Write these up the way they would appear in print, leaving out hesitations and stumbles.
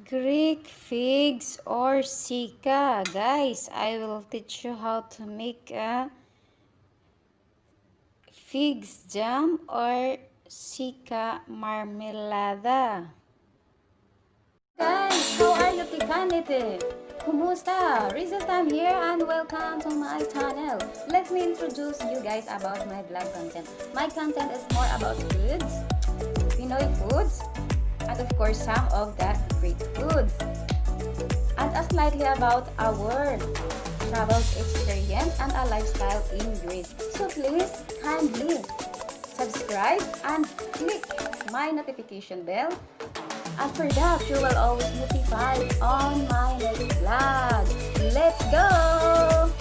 Greek figs or Sika. Guys, I will teach you how to make a figs jam or Sika marmelada. Guys, how are you tikanite? Kumusta? Rizal time here and welcome to my channel. Let me introduce you guys about my vlog content. My content is more about foods, Pinoy foods, and of course some of the Greek foods. And slightly about our travel experience and a lifestyle in Greece. So please kindly subscribe and click my notification bell. And for that, you will always notify on my next vlog. Let's go!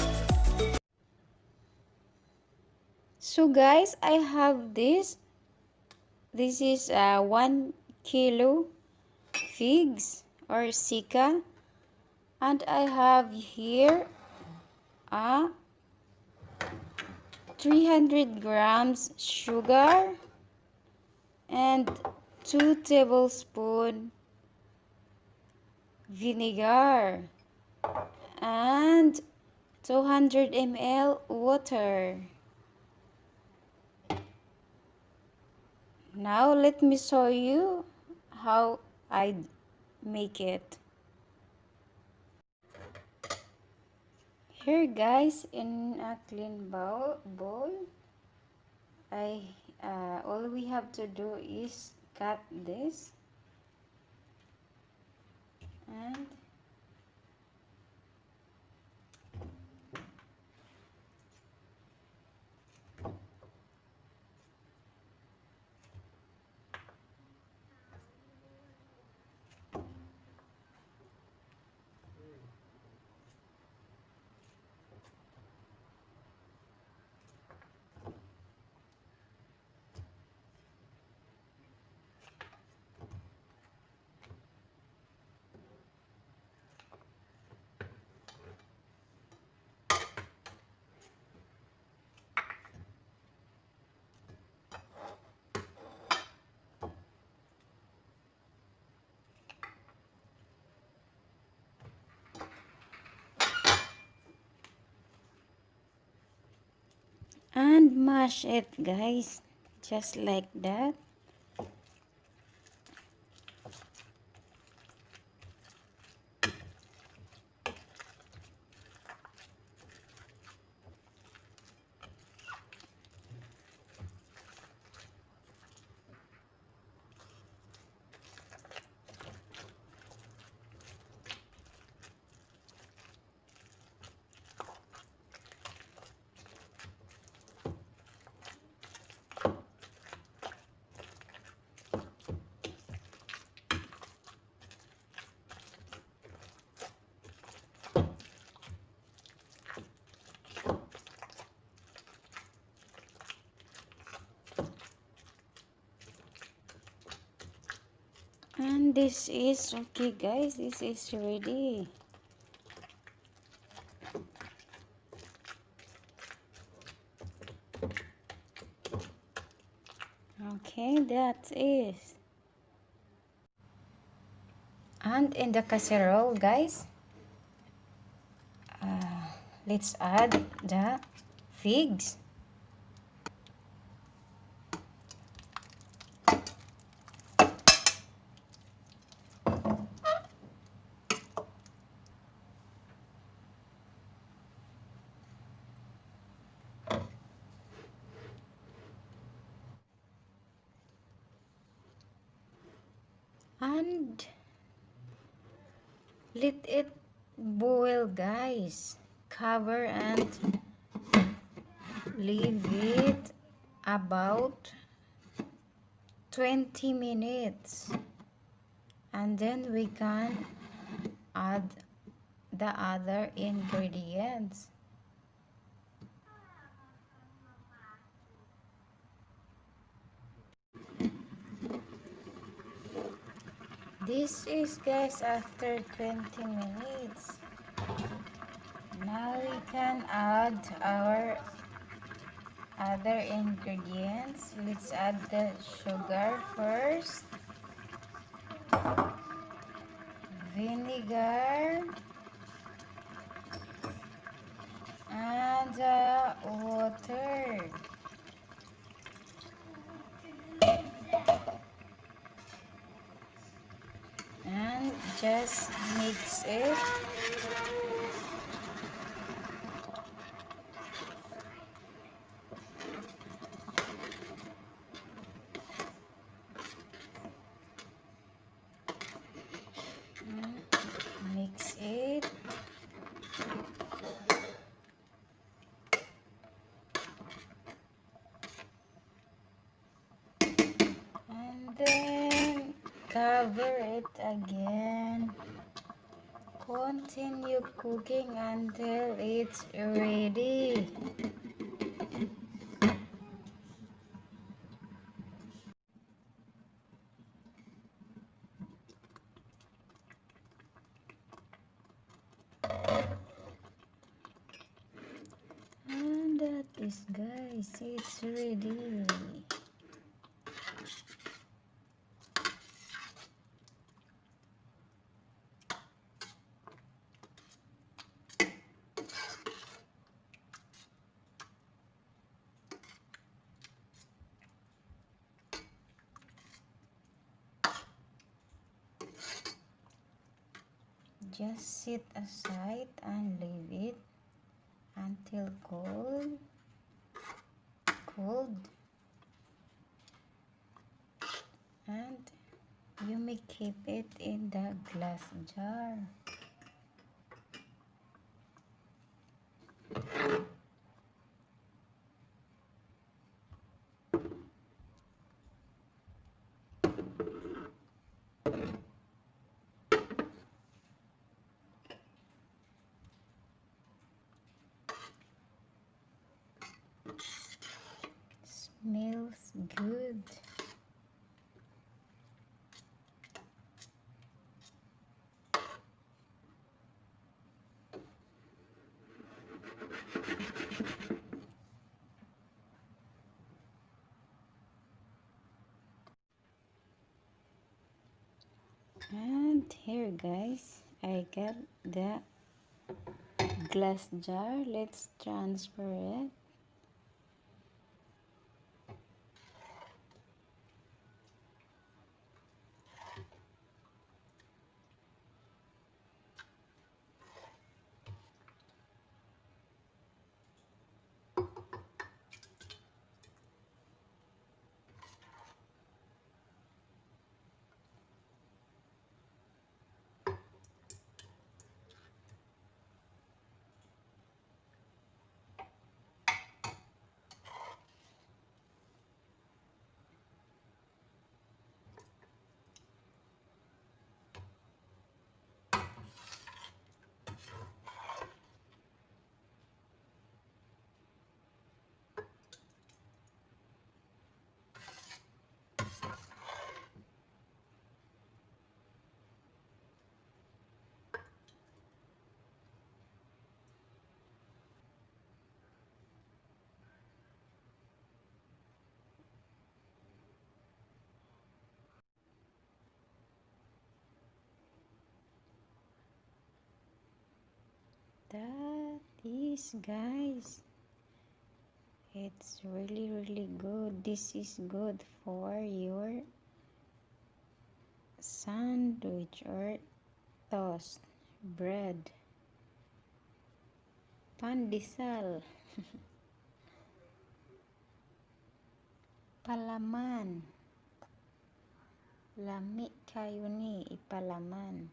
So guys, I have this. This is 1 kilo figs or Sika. And I have here 300 grams sugar and 2 tablespoon vinegar and 200 ml water. Now let me show you how I make it. Here guys, in a clean bowl, all we have to do is cut this and mash it guys, just like that. And this is okay guys, this is ready. Okay, that is. And in the casserole guys, let's add the figs. And let it boil guys. Cover and leave it about 20 minutes. And then we can add the other ingredients. This is guys after 20 minutes. Now we can add our other ingredients. Let's add the sugar first. vinegar and water. And just mix it. Mix it. And then cover it again. Continue cooking until it's ready. And that is, guys, it's ready. Just sit aside and leave it until cold. And you may keep it in the glass jar. Smells good. And here, guys, I got the glass jar. Let's transfer it. That is, guys, it's really good. This is good for your sandwich or toast bread, pandesal, palaman, lami kayo ni ipalaman.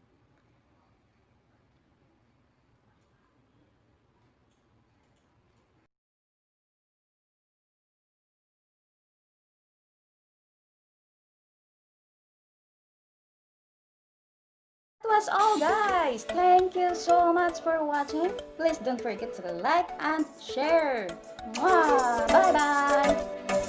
That was all, guys. Thank you so much for watching. Please don't forget to like and share. Mwah! Bye bye.